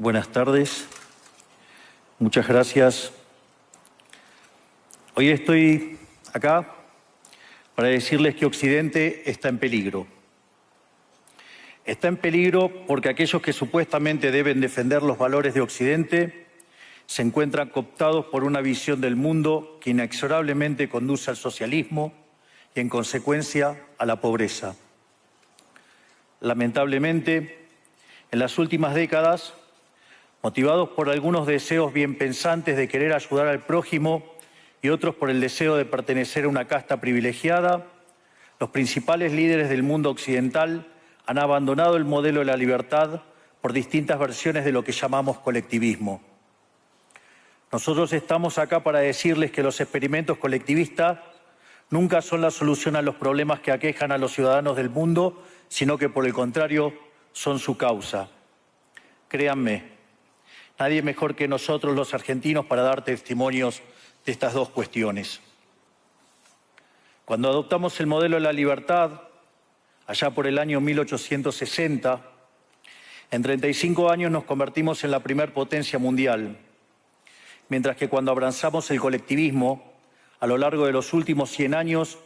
Buenas tardes. Muchas gracias. Hoy estoy acá para decirles que Occidente está en peligro. Está en peligro porque aquellos que supuestamente deben defender los valores de Occidente se encuentran cooptados por una visión del mundo que inexorablemente conduce al socialismo y, en consecuencia, a la pobreza. Lamentablemente, en las últimas décadas, motivados por algunos deseos bien pensantes de querer ayudar al prójimo y otros por el deseo de pertenecer a una casta privilegiada, los principales líderes del mundo occidental han abandonado el modelo de la libertad por distintas versiones de lo que llamamos colectivismo. Nosotros estamos acá para decirles que los experimentos colectivistas nunca son la solución a los problemas que aquejan a los ciudadanos del mundo, sino que, por el contrario, son su causa. Créanme, nadie mejor que nosotros los argentinos para dar testimonios de estas dos cuestiones. Cuando adoptamos el modelo de la libertad, allá por el año 1860, en 35 años nos convertimos en la primer potencia mundial, mientras que cuando abrazamos el colectivismo, a lo largo de los últimos 100 años,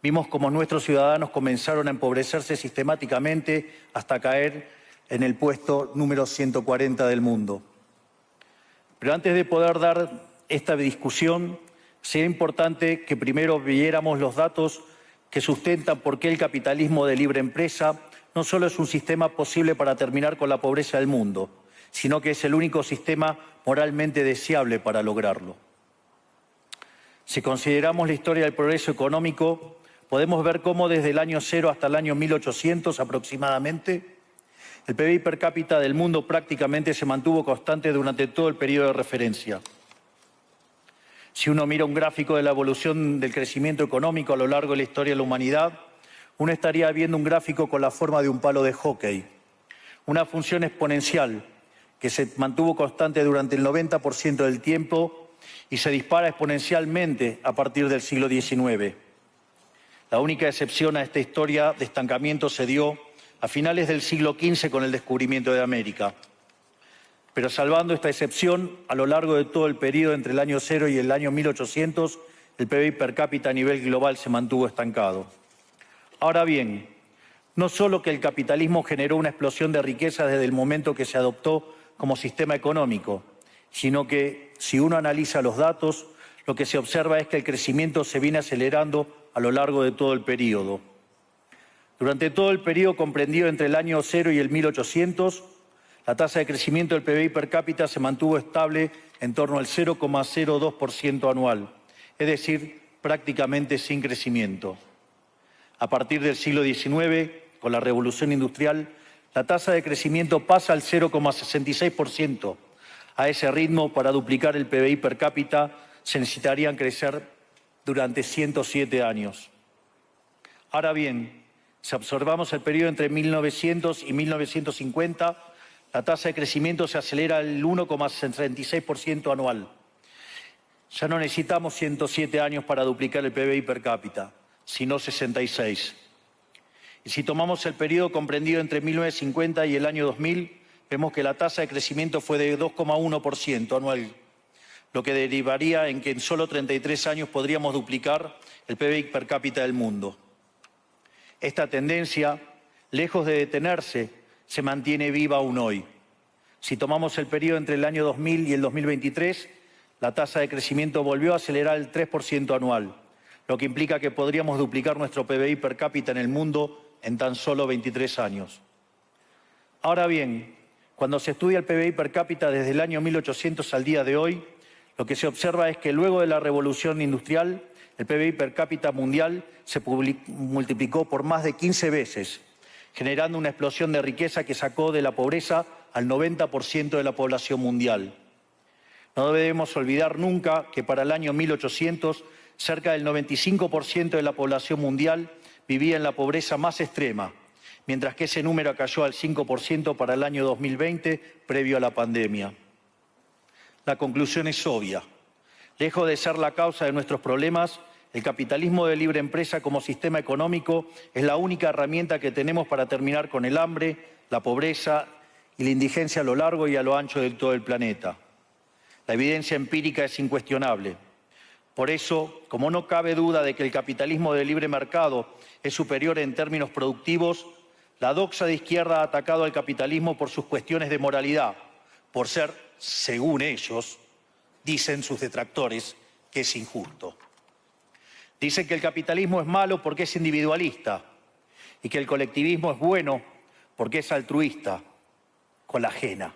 vimos cómo nuestros ciudadanos comenzaron a empobrecerse sistemáticamente hasta caer en el puesto número 140 del mundo. Pero antes de poder dar esta discusión, sería importante que primero viéramos los datos que sustentan por qué el capitalismo de libre empresa no solo es un sistema posible para terminar con la pobreza del mundo, sino que es el único sistema moralmente deseable para lograrlo. Si consideramos la historia del progreso económico, podemos ver cómo desde el año 0 hasta el año 1800 aproximadamente, el PBI per cápita del mundo prácticamente se mantuvo constante durante todo el periodo de referencia. Si uno mira un gráfico de la evolución del crecimiento económico a lo largo de la historia de la humanidad, uno estaría viendo un gráfico con la forma de un palo de hockey, una función exponencial que se mantuvo constante durante el 90% del tiempo y se dispara exponencialmente a partir del siglo XIX. La única excepción a esta historia de estancamiento se dio a finales del siglo XV con el descubrimiento de América. Pero salvando esta excepción, a lo largo de todo el periodo entre el año 0 y el año 1800, el PBI per cápita a nivel global se mantuvo estancado. Ahora bien, no solo que el capitalismo generó una explosión de riqueza desde el momento que se adoptó como sistema económico, sino que, si uno analiza los datos, lo que se observa es que el crecimiento se viene acelerando a lo largo de todo el periodo. Durante todo el periodo comprendido entre el año 0 y el 1800, la tasa de crecimiento del PBI per cápita se mantuvo estable en torno al 0,02% anual, es decir, prácticamente sin crecimiento. A partir del siglo XIX, con la Revolución Industrial, la tasa de crecimiento pasa al 0,66%. A ese ritmo, para duplicar el PBI per cápita, se necesitarían crecer durante 107 años. Ahora bien, si observamos el periodo entre 1900 y 1950, la tasa de crecimiento se acelera al 1,36% anual. Ya no necesitamos 107 años para duplicar el PBI per cápita, sino 66. Y si tomamos el periodo comprendido entre 1950 y el año 2000, vemos que la tasa de crecimiento fue de 2,1% anual, lo que derivaría en que en solo 33 años podríamos duplicar el PBI per cápita del mundo. Esta tendencia, lejos de detenerse, se mantiene viva aún hoy. Si tomamos el periodo entre el año 2000 y el 2023, la tasa de crecimiento volvió a acelerar el 3% anual, lo que implica que podríamos duplicar nuestro PBI per cápita en el mundo en tan solo 23 años. Ahora bien, cuando se estudia el PBI per cápita desde el año 1800 al día de hoy, lo que se observa es que luego de la revolución industrial, el PBI per cápita mundial se multiplicó por más de 15 veces, generando una explosión de riqueza que sacó de la pobreza al 90% de la población mundial. No debemos olvidar nunca que para el año 1800, cerca del 95% de la población mundial vivía en la pobreza más extrema, mientras que ese número cayó al 5% para el año 2020, previo a la pandemia. La conclusión es obvia. Lejos de ser la causa de nuestros problemas, el capitalismo de libre empresa como sistema económico es la única herramienta que tenemos para terminar con el hambre, la pobreza y la indigencia a lo largo y a lo ancho de todo el planeta. La evidencia empírica es incuestionable. Por eso, como no cabe duda de que el capitalismo de libre mercado es superior en términos productivos, la doxa de izquierda ha atacado al capitalismo por sus cuestiones de moralidad, por ser, según ellos, dicen sus detractores, que es injusto. Dicen que el capitalismo es malo porque es individualista y que el colectivismo es bueno porque es altruista, con la ajena.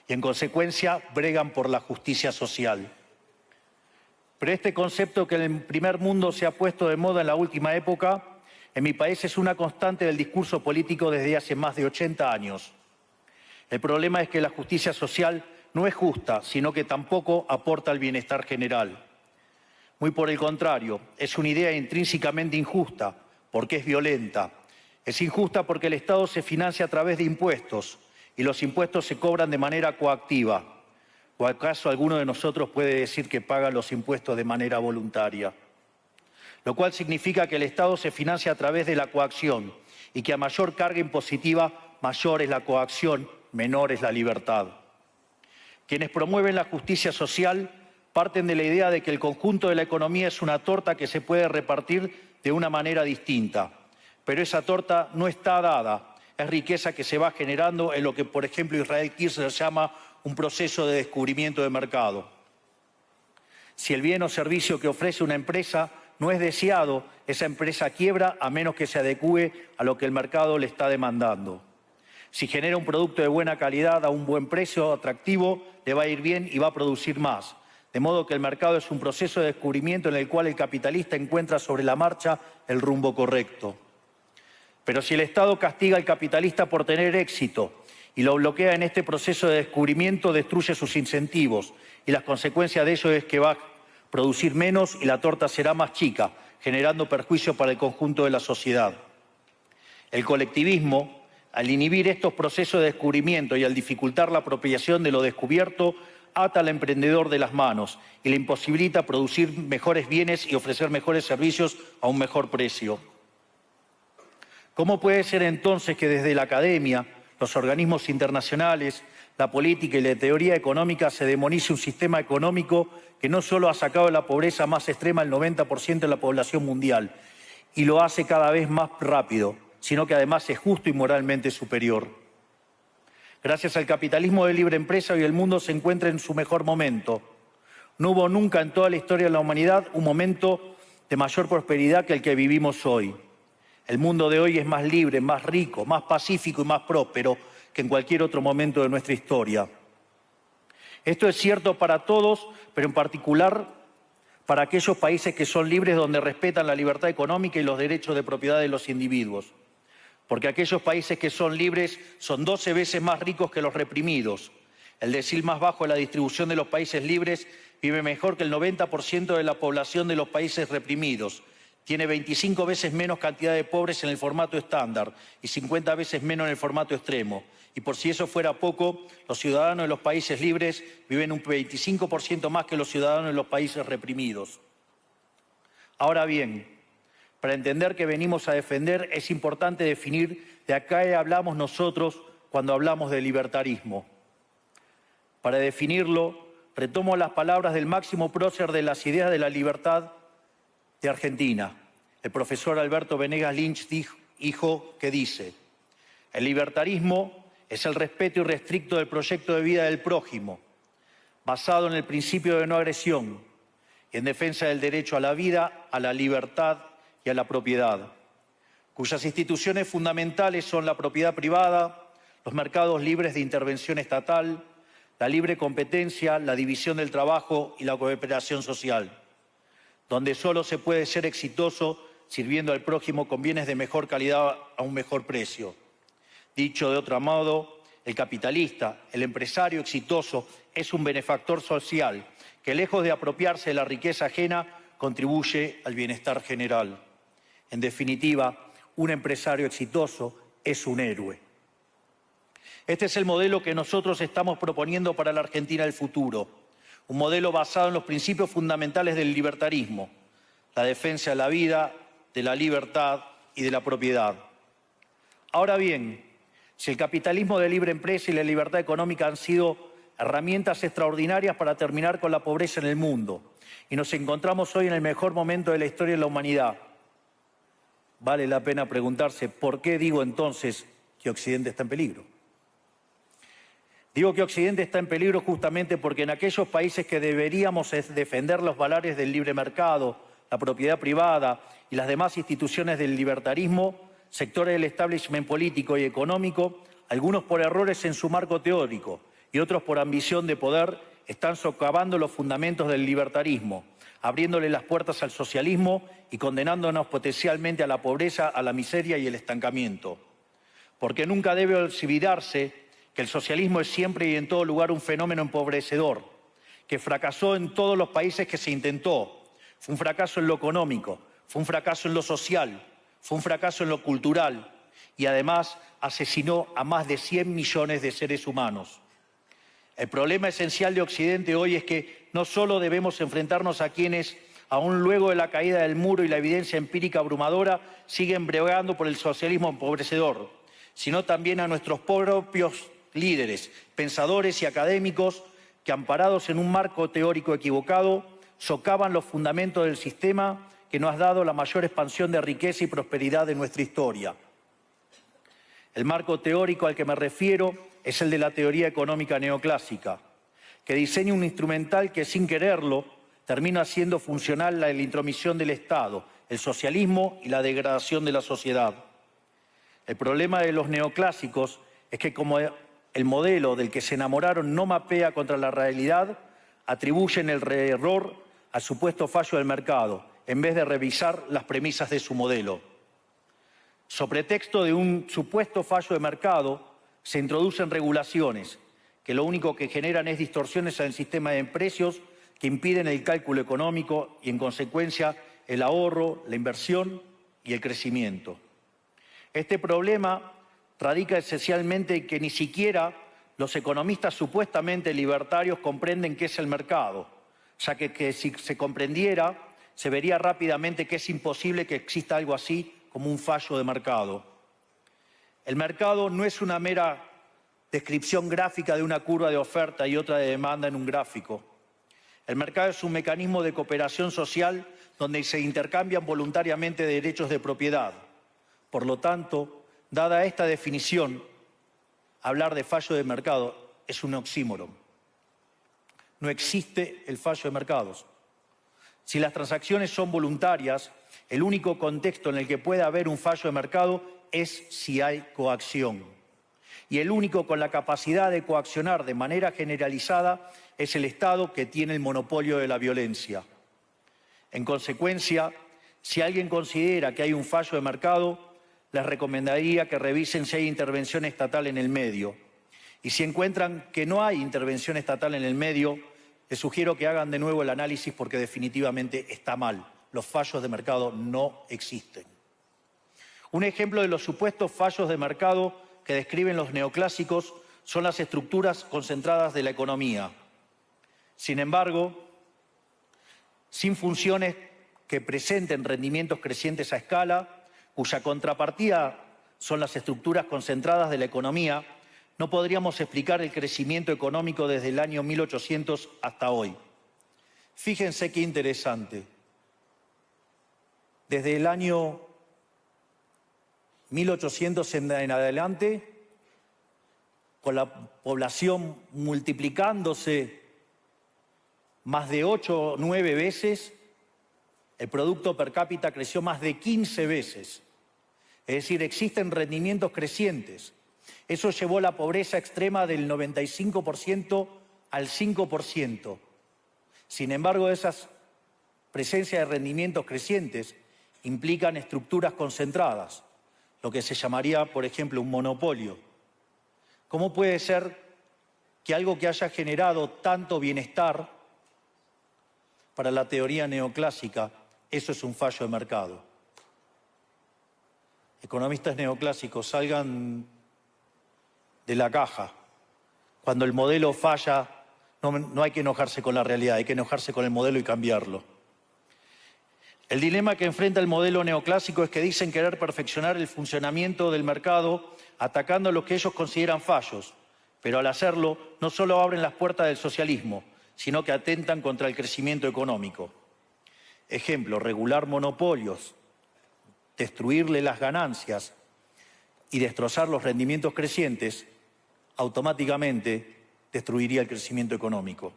Y en consecuencia bregan por la justicia social. Pero este concepto que en el primer mundo se ha puesto de moda en la última época, en mi país es una constante del discurso político desde hace más de 80 años. El problema es que la justicia social no es justa, sino que tampoco aporta al bienestar general. Muy por el contrario, es una idea intrínsecamente injusta, porque es violenta. Es injusta porque el Estado se financia a través de impuestos y los impuestos se cobran de manera coactiva. ¿O acaso alguno de nosotros puede decir que paga los impuestos de manera voluntaria? Lo cual significa que el Estado se financia a través de la coacción y que a mayor carga impositiva, mayor es la coacción, menor es la libertad. Quienes promueven la justicia social parten de la idea de que el conjunto de la economía es una torta que se puede repartir de una manera distinta. Pero esa torta no está dada, es riqueza que se va generando en lo que, por ejemplo, Israel Kirzler llama un proceso de descubrimiento de mercado. Si el bien o servicio que ofrece una empresa no es deseado, esa empresa quiebra a menos que se adecúe a lo que el mercado le está demandando. Si genera un producto de buena calidad a un buen precio atractivo, le va a ir bien y va a producir más. De modo que el mercado es un proceso de descubrimiento en el cual el capitalista encuentra sobre la marcha el rumbo correcto. Pero si el Estado castiga al capitalista por tener éxito y lo bloquea en este proceso de descubrimiento, destruye sus incentivos y las consecuencias de ello es que va a producir menos y la torta será más chica, generando perjuicio para el conjunto de la sociedad. El colectivismo, al inhibir estos procesos de descubrimiento y al dificultar la apropiación de lo descubierto, ata al emprendedor de las manos y le imposibilita producir mejores bienes y ofrecer mejores servicios a un mejor precio. ¿Cómo puede ser entonces que desde la academia, los organismos internacionales, la política y la teoría económica se demonice un sistema económico que no solo ha sacado de la pobreza más extrema el 90% de la población mundial y lo hace cada vez más rápido, sino que además es justo y moralmente superior? Gracias al capitalismo de libre empresa, hoy el mundo se encuentra en su mejor momento. No hubo nunca en toda la historia de la humanidad un momento de mayor prosperidad que el que vivimos hoy. El mundo de hoy es más libre, más rico, más pacífico y más próspero que en cualquier otro momento de nuestra historia. Esto es cierto para todos, pero en particular para aquellos países que son libres, donde respetan la libertad económica y los derechos de propiedad de los individuos. Porque aquellos países que son libres son 12 veces más ricos que los reprimidos. El decil más bajo de la distribución de los países libres vive mejor que el 90% de la población de los países reprimidos. Tiene 25 veces menos cantidad de pobres en el formato estándar y 50 veces menos en el formato extremo. Y por si eso fuera poco, los ciudadanos de los países libres viven un 25% más que los ciudadanos de los países reprimidos. Ahora bien, para entender qué venimos a defender, es importante definir de a qué hablamos nosotros cuando hablamos de libertarismo. Para definirlo, retomo las palabras del máximo prócer de las ideas de la libertad de Argentina, el profesor Alberto Venegas Lynch, dijo que dice: el libertarismo es el respeto irrestricto del proyecto de vida del prójimo, basado en el principio de no agresión y en defensa del derecho a la vida, a la libertad y a la propiedad, cuyas instituciones fundamentales son la propiedad privada, los mercados libres de intervención estatal, la libre competencia, la división del trabajo y la cooperación social, donde solo se puede ser exitoso sirviendo al prójimo con bienes de mejor calidad a un mejor precio. Dicho de otro modo, el capitalista, el empresario exitoso, es un benefactor social que, lejos de apropiarse de la riqueza ajena, contribuye al bienestar general. En definitiva, un empresario exitoso es un héroe. Este es el modelo que nosotros estamos proponiendo para la Argentina del futuro. Un modelo basado en los principios fundamentales del libertarismo: la defensa de la vida, de la libertad y de la propiedad. Ahora bien, Si el capitalismo de libre empresa y la libertad económica han sido herramientas extraordinarias para terminar con la pobreza en el mundo, y nos encontramos hoy en el mejor momento de la historia de la humanidad, vale la pena preguntarse ¿por qué digo entonces que Occidente está en peligro? Digo que Occidente está en peligro justamente porque en aquellos países que deberíamos defender los valores del libre mercado, la propiedad privada y las demás instituciones del libertarismo, sectores del establishment político y económico, algunos por errores en su marco teórico y otros por ambición de poder, están socavando los fundamentos del libertarismo, abriéndole las puertas al socialismo y condenándonos potencialmente a la pobreza, a la miseria y el estancamiento. Porque nunca debe olvidarse que el socialismo es siempre y en todo lugar un fenómeno empobrecedor, que fracasó en todos los países que se intentó. Fue un fracaso en lo económico, fue un fracaso en lo social, fue un fracaso en lo cultural y además asesinó a más de 100 millones de seres humanos. El problema esencial de Occidente hoy es que no solo debemos enfrentarnos a quienes, aún luego de la caída del muro y la evidencia empírica abrumadora, siguen bregando por el socialismo empobrecedor, sino también a nuestros propios líderes, pensadores y académicos que, amparados en un marco teórico equivocado, socavan los fundamentos del sistema que nos ha dado la mayor expansión de riqueza y prosperidad de nuestra historia. El marco teórico al que me refiero es el de la teoría económica neoclásica, que diseña un instrumental que, sin quererlo, termina haciendo funcional la intromisión del Estado, el socialismo y la degradación de la sociedad. El problema de los neoclásicos es que, como el modelo del que se enamoraron no mapea contra la realidad, atribuyen el error al supuesto fallo del mercado, en vez de revisar las premisas de su modelo. Sobre texto de un supuesto fallo de mercado, se introducen regulaciones que lo único que generan es distorsiones en el sistema de precios que impiden el cálculo económico y, en consecuencia, el ahorro, la inversión y el crecimiento. Este problema radica esencialmente en que ni siquiera los economistas supuestamente libertarios comprenden qué es el mercado, ya que si se comprendiera, se vería rápidamente que es imposible que exista algo así como un fallo de mercado. El mercado no es una mera descripción gráfica de una curva de oferta y otra de demanda en un gráfico. El mercado es un mecanismo de cooperación social donde se intercambian voluntariamente derechos de propiedad. Por lo tanto, dada esta definición, hablar de fallo de mercado es un oxímoron. No existe el fallo de mercados. Si las transacciones son voluntarias, el único contexto en el que puede haber un fallo de mercado es si hay coacción. Y el único con la capacidad de coaccionar de manera generalizada es el Estado, que tiene el monopolio de la violencia. En consecuencia, si alguien considera que hay un fallo de mercado, les recomendaría que revisen si hay intervención estatal en el medio. Y si encuentran que no hay intervención estatal en el medio, les sugiero que hagan de nuevo el análisis porque definitivamente está mal. Los fallos de mercado no existen. Un ejemplo de los supuestos fallos de mercado que describen los neoclásicos son las estructuras concentradas de la economía. Sin embargo, sin funciones que presenten rendimientos crecientes a escala, cuya contrapartida son las estructuras concentradas de la economía, no podríamos explicar el crecimiento económico desde el año 1800 hasta hoy. Fíjense qué interesante. Desde el año 1800 en adelante, con la población multiplicándose más de 8 o 9 veces, el producto per cápita creció más de 15 veces. Es decir, existen rendimientos crecientes. Eso llevó la pobreza extrema del 95% al 5%. Sin embargo, esas presencias de rendimientos crecientes implican estructuras concentradas, lo que se llamaría, por ejemplo, un monopolio. ¿Cómo puede ser que algo que haya generado tanto bienestar para la teoría neoclásica, eso es un fallo de mercado? Economistas neoclásicos, salgan de la caja. Cuando el modelo falla, no hay que enojarse con la realidad, hay que enojarse con el modelo y cambiarlo. El dilema que enfrenta el modelo neoclásico es que dicen querer perfeccionar el funcionamiento del mercado atacando lo que ellos consideran fallos, pero al hacerlo no solo abren las puertas del socialismo, sino que atentan contra el crecimiento económico. Ejemplo, regular monopolios, destruirle las ganancias y destrozar los rendimientos crecientes, automáticamente destruiría el crecimiento económico.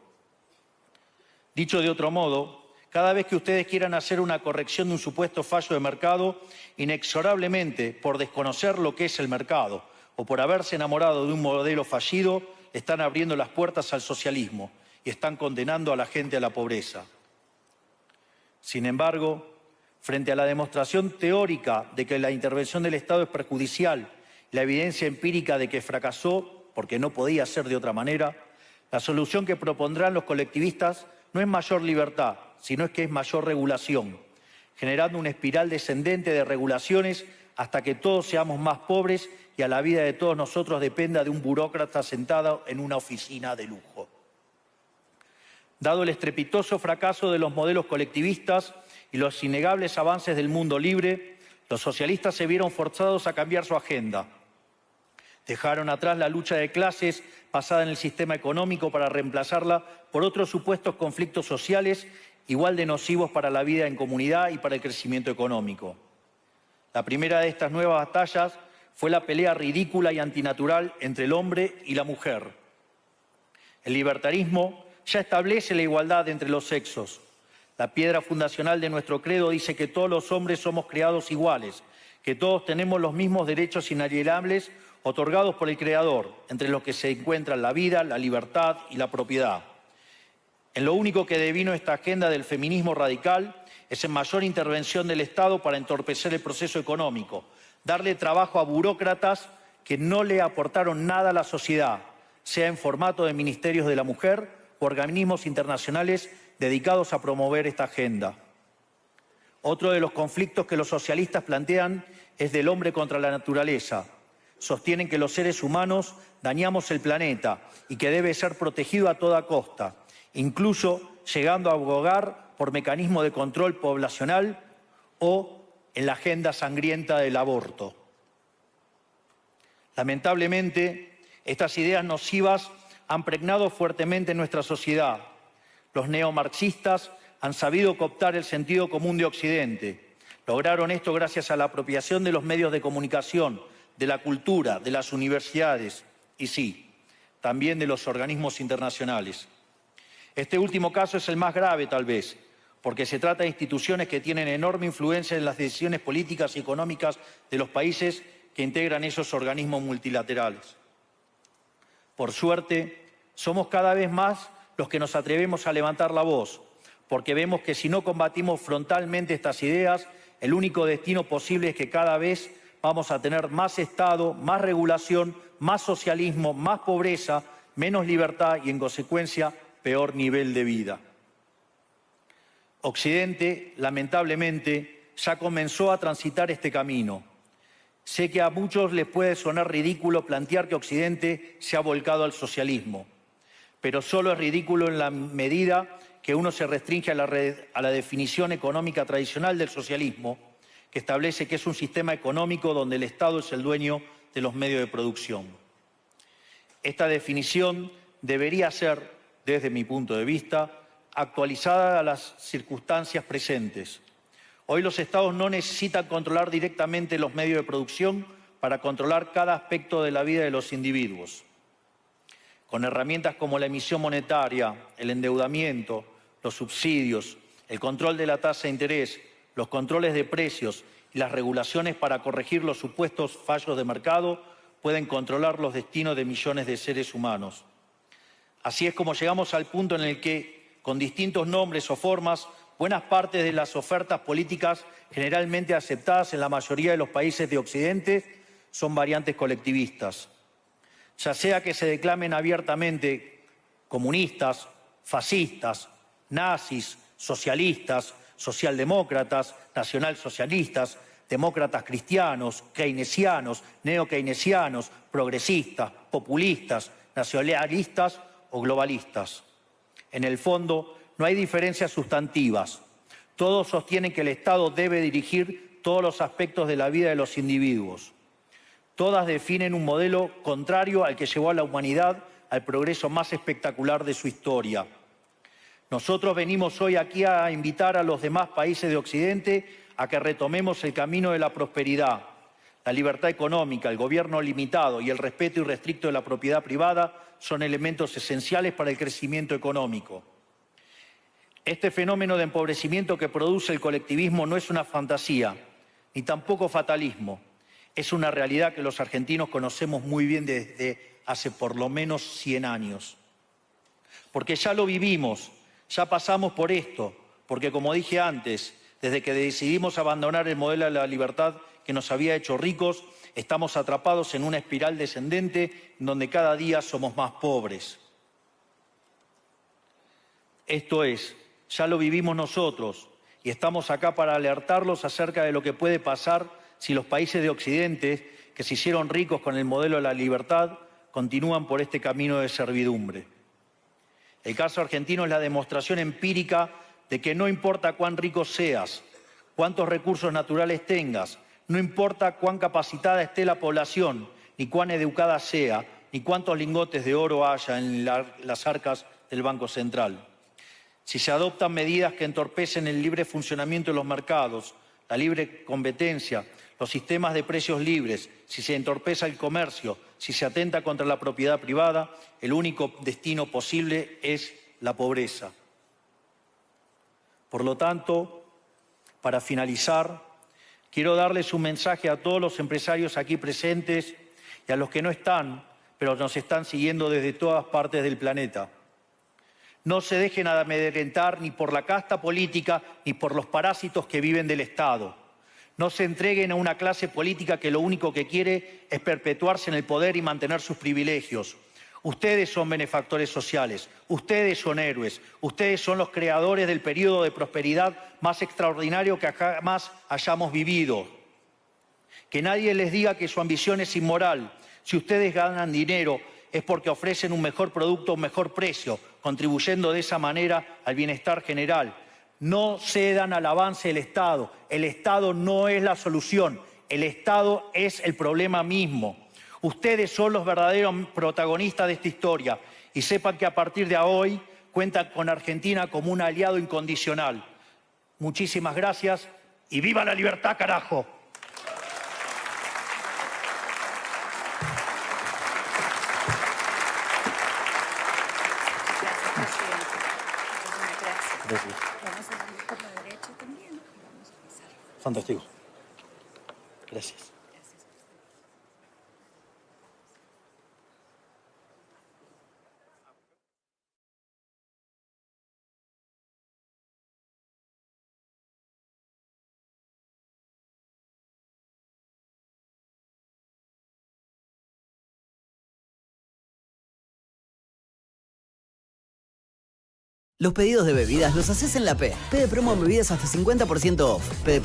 Dicho de otro modo, cada vez que ustedes quieran hacer una corrección de un supuesto fallo de mercado, inexorablemente, por desconocer lo que es el mercado o por haberse enamorado de un modelo fallido, están abriendo las puertas al socialismo y están condenando a la gente a la pobreza. Sin embargo, frente a la demostración teórica de que la intervención del Estado es perjudicial, la evidencia empírica de que fracasó porque no podía ser de otra manera, la solución que propondrán los colectivistas no es mayor libertad, sino es que es mayor regulación, generando una espiral descendente de regulaciones hasta que todos seamos más pobres y a la vida de todos nosotros dependa de un burócrata sentado en una oficina de lujo. Dado el estrepitoso fracaso de los modelos colectivistas y los innegables avances del mundo libre, los socialistas se vieron forzados a cambiar su agenda. Dejaron atrás la lucha de clases basada en el sistema económico para reemplazarla por otros supuestos conflictos sociales igual de nocivos para la vida en comunidad y para el crecimiento económico. La primera de estas nuevas batallas fue la pelea ridícula y antinatural entre el hombre y la mujer. El libertarismo ya establece la igualdad entre los sexos. La piedra fundacional de nuestro credo dice que todos los hombres somos creados iguales, que todos tenemos los mismos derechos inalienables otorgados por el Creador, entre los que se encuentran la vida, la libertad y la propiedad. En lo único que devino esta agenda del feminismo radical es en mayor intervención del Estado para entorpecer el proceso económico, darle trabajo a burócratas que no le aportaron nada a la sociedad, sea en formato de ministerios de la mujer o organismos internacionales dedicados a promover esta agenda. Otro de los conflictos que los socialistas plantean es del hombre contra la naturaleza. Sostienen que los seres humanos dañamos el planeta y que debe ser protegido a toda costa, incluso llegando a abogar por mecanismos de control poblacional o en la agenda sangrienta del aborto. Lamentablemente, estas ideas nocivas han pregnado fuertemente en nuestra sociedad. Los neomarxistas han sabido cooptar el sentido común de Occidente. Lograron esto gracias a la apropiación de los medios de comunicación, de la cultura, de las universidades y sí, también de los organismos internacionales. Este último caso es el más grave tal vez, porque se trata de instituciones que tienen enorme influencia en las decisiones políticas y económicas de los países que integran esos organismos multilaterales. Por suerte, somos cada vez más los que nos atrevemos a levantar la voz, porque vemos que si no combatimos frontalmente estas ideas, el único destino posible es que cada vez vamos a tener más Estado, más regulación, más socialismo, más pobreza, menos libertad y, en consecuencia, peor nivel de vida. Occidente, lamentablemente, ya comenzó a transitar este camino. Sé que a muchos les puede sonar ridículo plantear que Occidente se ha volcado al socialismo, pero solo es ridículo en la medida que uno se restringe a la definición económica tradicional del socialismo, que establece que es un sistema económico donde el Estado es el dueño de los medios de producción. Esta definición debería ser, desde mi punto de vista, actualizada a las circunstancias presentes. Hoy los Estados no necesitan controlar directamente los medios de producción para controlar cada aspecto de la vida de los individuos. Con herramientas como la emisión monetaria, el endeudamiento, los subsidios, el control de la tasa de interés, los controles de precios y las regulaciones para corregir los supuestos fallos de mercado, pueden controlar los destinos de millones de seres humanos. Así es como llegamos al punto en el que, con distintos nombres o formas, buenas partes de las ofertas políticas generalmente aceptadas en la mayoría de los países de Occidente son variantes colectivistas. Ya sea que se declamen abiertamente comunistas, fascistas, nazis, socialistas, socialdemócratas, nacionalsocialistas, demócratas cristianos, keynesianos, neokeynesianos, progresistas, populistas, nacionalistas o globalistas. En el fondo, no hay diferencias sustantivas. Todos sostienen que el Estado debe dirigir todos los aspectos de la vida de los individuos. Todas definen un modelo contrario al que llevó a la humanidad al progreso más espectacular de su historia. Nosotros venimos hoy aquí a invitar a los demás países de Occidente a que retomemos el camino de la prosperidad. La libertad económica, el gobierno limitado y el respeto irrestricto de la propiedad privada son elementos esenciales para el crecimiento económico. Este fenómeno de empobrecimiento que produce el colectivismo no es una fantasía, ni tampoco fatalismo. Es una realidad que los argentinos conocemos muy bien desde hace por lo menos 100 años. Porque ya lo vivimos, ya pasamos por esto, porque como dije antes, desde que decidimos abandonar el modelo de la libertad que nos había hecho ricos, estamos atrapados en una espiral descendente en donde cada día somos más pobres. Esto es, ya lo vivimos nosotros y estamos acá para alertarlos acerca de lo que puede pasar si los países de Occidente, que se hicieron ricos con el modelo de la libertad, continúan por este camino de servidumbre. El caso argentino es la demostración empírica de que no importa cuán rico seas, cuántos recursos naturales tengas, no importa cuán capacitada esté la población, ni cuán educada sea, ni cuántos lingotes de oro haya en las arcas del Banco Central. Si se adoptan medidas que entorpecen el libre funcionamiento de los mercados, la libre competencia, los sistemas de precios libres, si se entorpece el comercio, si se atenta contra la propiedad privada, el único destino posible es la pobreza. Por lo tanto, para finalizar, quiero darles un mensaje a todos los empresarios aquí presentes y a los que no están, pero nos están siguiendo desde todas partes del planeta. No se dejen amedrentar ni por la casta política ni por los parásitos que viven del Estado. No se entreguen a una clase política que lo único que quiere es perpetuarse en el poder y mantener sus privilegios. Ustedes son benefactores sociales, ustedes son héroes, ustedes son los creadores del periodo de prosperidad más extraordinario que jamás hayamos vivido. Que nadie les diga que su ambición es inmoral. Si ustedes ganan dinero es porque ofrecen un mejor producto a un mejor precio, contribuyendo de esa manera al bienestar general. No cedan al avance del Estado. El Estado no es la solución. El Estado es el problema mismo. Ustedes son los verdaderos protagonistas de esta historia y sepan que a partir de hoy cuentan con Argentina como un aliado incondicional. Muchísimas gracias y ¡viva la libertad, carajo! Gracias. Vamos a ir por la derecha también. Vamos a pasar. Fantástico. Gracias. Los pedidos de bebidas los haces en la P. P de promo en bebidas hasta 50% off. P de